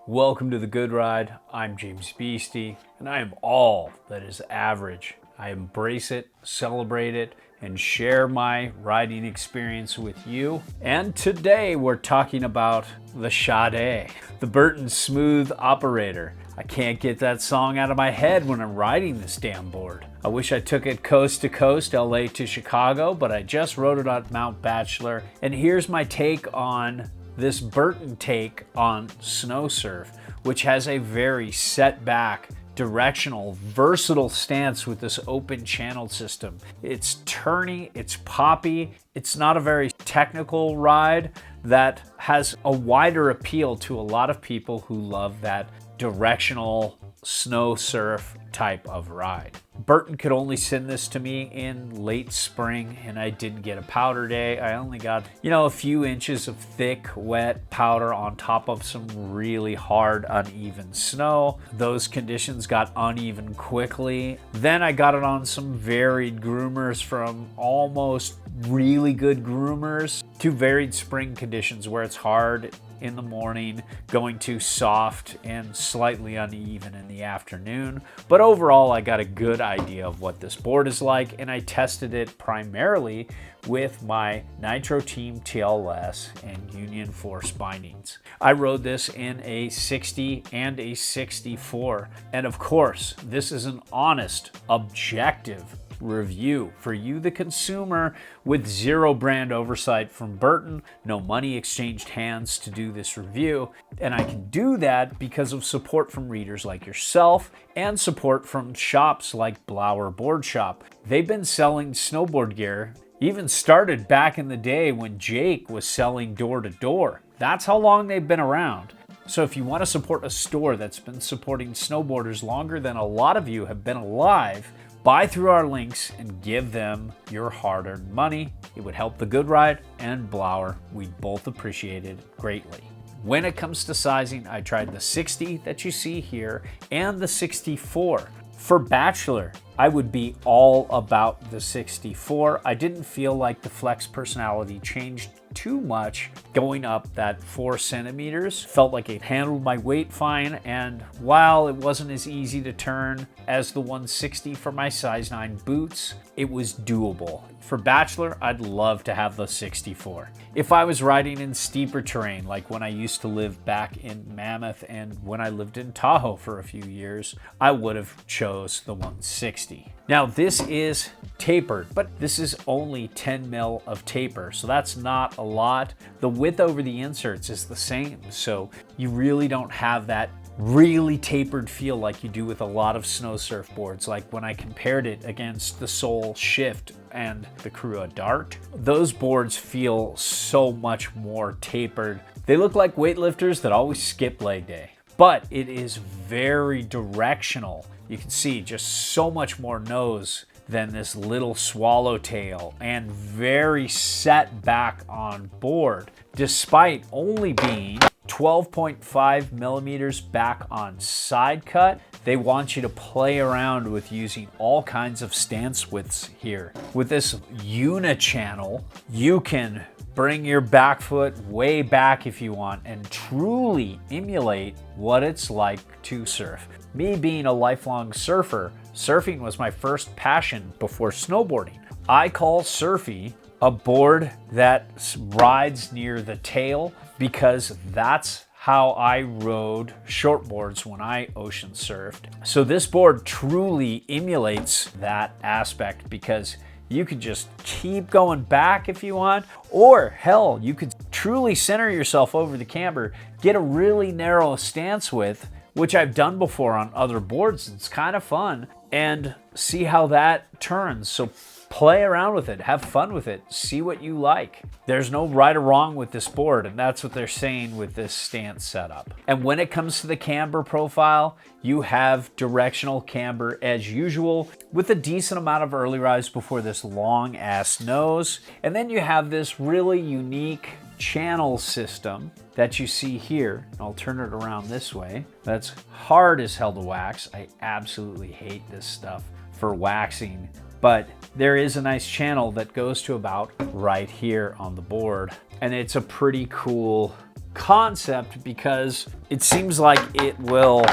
Welcome to The Good Ride. I'm James Beastie, and I am all that is average. I embrace it, celebrate it, and share my riding experience with you. And today we're talking about the Sade, the Burton Smooth Operator. I can't get that song out of my head when I'm riding this damn board. I wish I took it coast to coast, LA to Chicago, but I just rode it on Mount Bachelor. And here's my take on this Burton take on Snowsurf, which has a very set back, directional, versatile stance with this open channel system. It's turny, it's poppy, it's not a very technical ride that has a wider appeal to a lot of people who love that directional snow surf type of ride. Burton could only send this to me in late spring, and I didn't get a powder day. I only got, a few inches of thick, wet powder on top of some really hard, uneven snow. Those conditions got uneven quickly. Then I got it on some varied groomers, from almost really good groomers to varied spring conditions where it's hard in the morning, going to soft and slightly uneven in the afternoon. But overall, I got a good idea of what this board is like, and I tested it primarily with my Nitro Team TLS and Union Force bindings. I rode this in a 60 and a 64, and of course, this is an honest, objective review for you, the consumer, with zero brand oversight from Burton. No money exchanged hands to do this review, and I can do that because of support from readers like yourself and support from shops like Blower Board Shop. They've been selling snowboard gear, even started back in the day when Jake was selling door to door. That's how long they've been around. So if you want to support a store that's been supporting snowboarders longer than a lot of you have been alive, buy through our links and give them your hard-earned money. It would help The Good Ride and Blower. We'd both appreciate it greatly. When it comes to sizing, I tried the 60 that you see here and the 64. For Bachelor, I would be all about the 64. I didn't feel like the flex personality changed too much going up that 4 centimeters. Felt like it handled my weight fine, and while it wasn't as easy to turn as the 160 for my size 9 boots, it was doable. For Bachelor, I'd love to have the 64. If I was riding in steeper terrain, like when I used to live back in Mammoth and when I lived in Tahoe for a few years, I would have chose the 160. Now this is tapered, but this is only 10 mil of taper, so that's not a lot. The width over the inserts is the same, so you really don't have that really tapered feel like you do with a lot of snow surf boards. Like when I compared it against the Soul Shift and the Crua Dart, those boards feel so much more tapered. They look like weightlifters that always skip leg day, but it is very directional. You can see just so much more nose than this little swallowtail, and very set back on board, despite only being 12.5 millimeters back on side cut. They want you to play around with using all kinds of stance widths here. With this unichannel, you can bring your back foot way back if you want and truly emulate what it's like to surf. Me being a lifelong surfer, surfing was my first passion before snowboarding. I call Surfy a board that rides near the tail because that's how I rode shortboards when I ocean surfed. So this board truly emulates that aspect because you could just keep going back if you want, or hell, you could truly center yourself over the camber, get a really narrow stance width, which I've done before on other boards. It's kind of fun, and see how that turns. So play around with it, have fun with it, see what you like. There's no right or wrong with this board, and that's what they're saying with this stance setup. And when it comes to the camber profile, you have directional camber as usual with a decent amount of early rise before this long ass nose. And then you have this really unique channel system that you see here. I'll turn it around this way. That's hard as hell to wax. I absolutely hate this stuff for waxing, but there is a nice channel that goes to about right here on the board, and it's a pretty cool concept because it seems like it will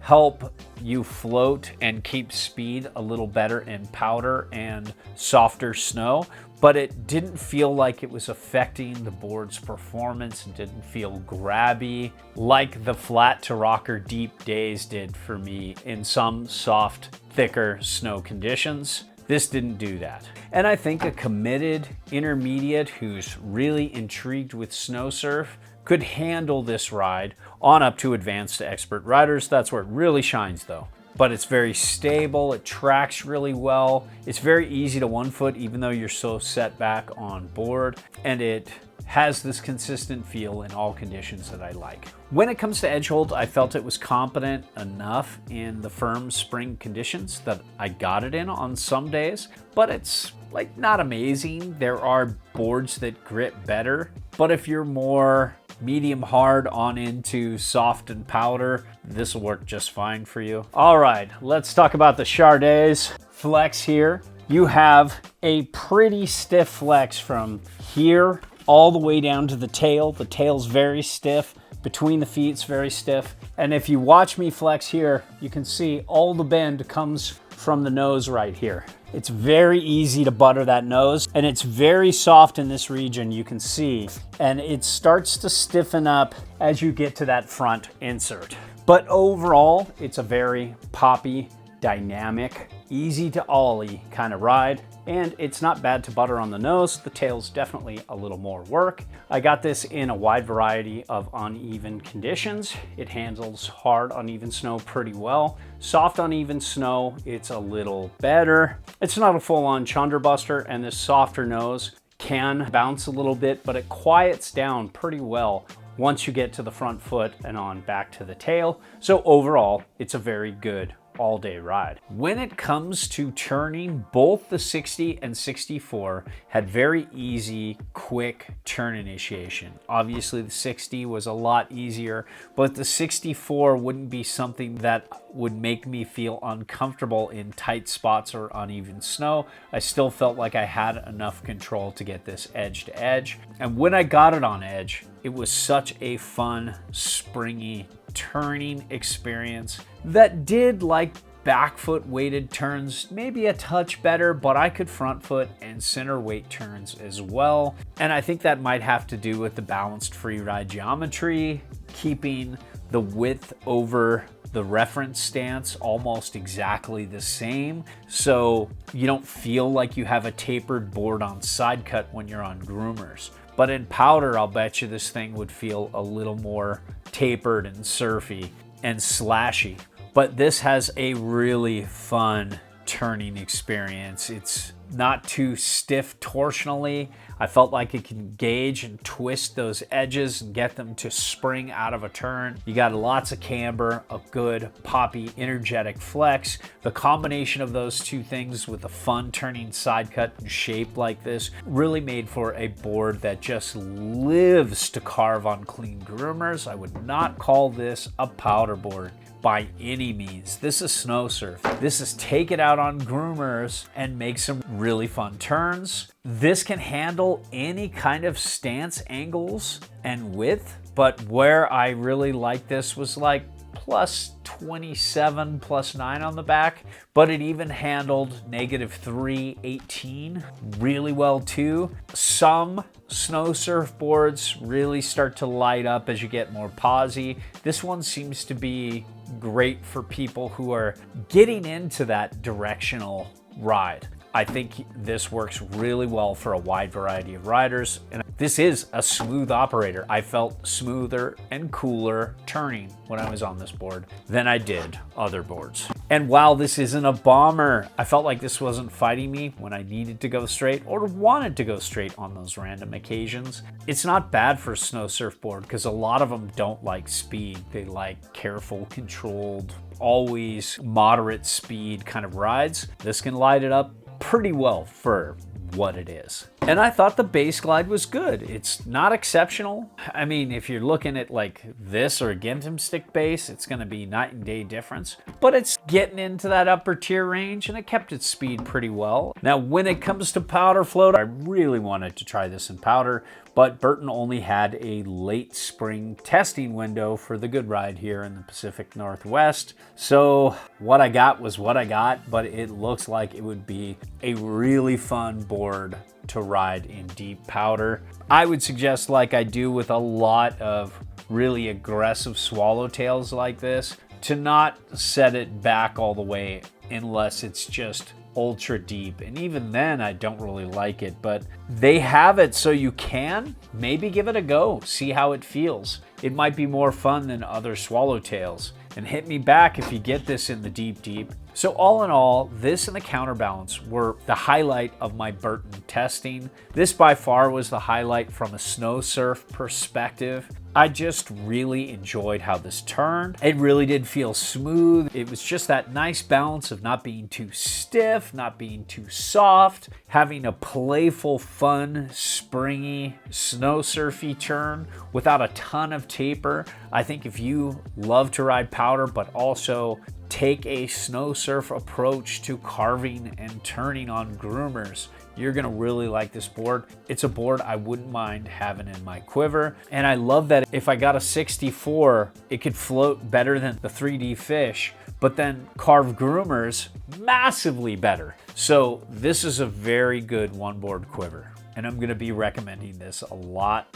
help you float and keep speed a little better in powder and softer snow, but it didn't feel like it was affecting the board's performance. It didn't feel grabby like the flat to rocker deep days did for me in some soft, thicker snow conditions. This didn't do that. And I think a committed intermediate who's really intrigued with Snowsurf could handle this ride on up to advanced to expert riders. That's where it really shines though. But it's very stable, it tracks really well. It's very easy to one foot even though you're so set back on board. And it has this consistent feel in all conditions that I like. When it comes to edge hold, I felt it was competent enough in the firm spring conditions that I got it in on some days, but it's like not amazing. There are boards that grip better, but if you're more medium hard on into soft and powder, this will work just fine for you. All right, let's talk about the Chardays flex here. You have a pretty stiff flex from here all the way down to the tail. The tail's very stiff. Between the feet's very stiff. And if you watch me flex here, you can see all the bend comes from the nose right here. It's very easy to butter that nose, and it's very soft in this region, you can see. And it starts to stiffen up as you get to that front insert. But overall, it's a very poppy, dynamic, easy to ollie kind of ride. And it's not bad to butter on the nose. The tail's definitely a little more work. I got this in a wide variety of uneven conditions. It handles hard, uneven snow pretty well. Soft, uneven snow, it's a little better. It's not a full-on chunderbuster, and this softer nose can bounce a little bit, but it quiets down pretty well once you get to the front foot and on back to the tail. So overall, it's a very good all-day ride. When it comes to turning, both the 60 and 64 had very easy, quick turn initiation. Obviously the 60 was a lot easier, but the 64 wouldn't be something that would make me feel uncomfortable in tight spots or uneven snow. I still felt like I had enough control to get this edge to edge. And when I got it on edge, it was such a fun, springy turning experience that did like back foot weighted turns maybe a touch better, but I could front foot and center weight turns as well. And I think that might have to do with the balanced free ride geometry, keeping the width over the reference stance almost exactly the same, so you don't feel like you have a tapered board on side cut when you're on groomers. But in powder, I'll bet you this thing would feel a little more tapered and surfy and slashy. But this has a really fun turning experience. It's not too stiff torsionally. I felt like it can gauge and twist those edges and get them to spring out of a turn. You got lots of camber, a good poppy, energetic flex. The combination of those two things with a fun turning side cut and shape like this really made for a board that just lives to carve on clean groomers. I would not call this a powder board by any means. This is Snowsurf. This is take it out on groomers and make some really fun turns. This can handle any kind of stance, angles, and width, but where I really like this was like plus 27, plus 9 on the back, but it even handled -3, 18 really well too. Some Snowsurf boards really start to light up as you get more posy. This one seems to be great for people who are getting into that directional ride. I think this works really well for a wide variety of riders, and this is a smooth operator. I felt smoother and cooler turning when I was on this board than I did other boards. And while this isn't a bomber, I felt like this wasn't fighting me when I needed to go straight or wanted to go straight on those random occasions. It's not bad for a Snowsurf board because a lot of them don't like speed. They like careful, controlled, always moderate speed kind of rides. This can light it up pretty well for what it is. And I thought the base glide was good. It's not exceptional. I mean, if you're looking at like this or a Gintham stick base, it's going to be night and day difference, but it's getting into that upper tier range and it kept its speed pretty well. Now, when it comes to powder float, I really wanted to try this in powder, but Burton only had a late spring testing window for the Good Ride here in the Pacific Northwest. So what I got was what I got, but it looks like it would be a really fun board to ride in deep powder. I would suggest, like I do with a lot of really aggressive swallowtails like this, to not set it back all the way unless it's just ultra deep, and even then I don't really like it, but they have it so you can maybe give it a go, see how it feels. It might be more fun than other swallowtails. And hit me back if you get this in the deep. So all in all, this and the counterbalance were the highlight of my Burton testing. This by far was the highlight from a Snowsurf perspective. I just really enjoyed how this turned. It really did feel smooth. It was just that nice balance of not being too stiff, not being too soft, having a playful, fun, springy, Snowsurfy turn without a ton of taper. I think if you love to ride powder, but also take a Snowsurf approach to carving and turning on groomers, you're gonna really like this board. It's a board I wouldn't mind having in my quiver. And I love that if I got a 64, it could float better than the 3D fish, but then carve groomers massively better. So this is a very good one board quiver. And I'm gonna be recommending this a lot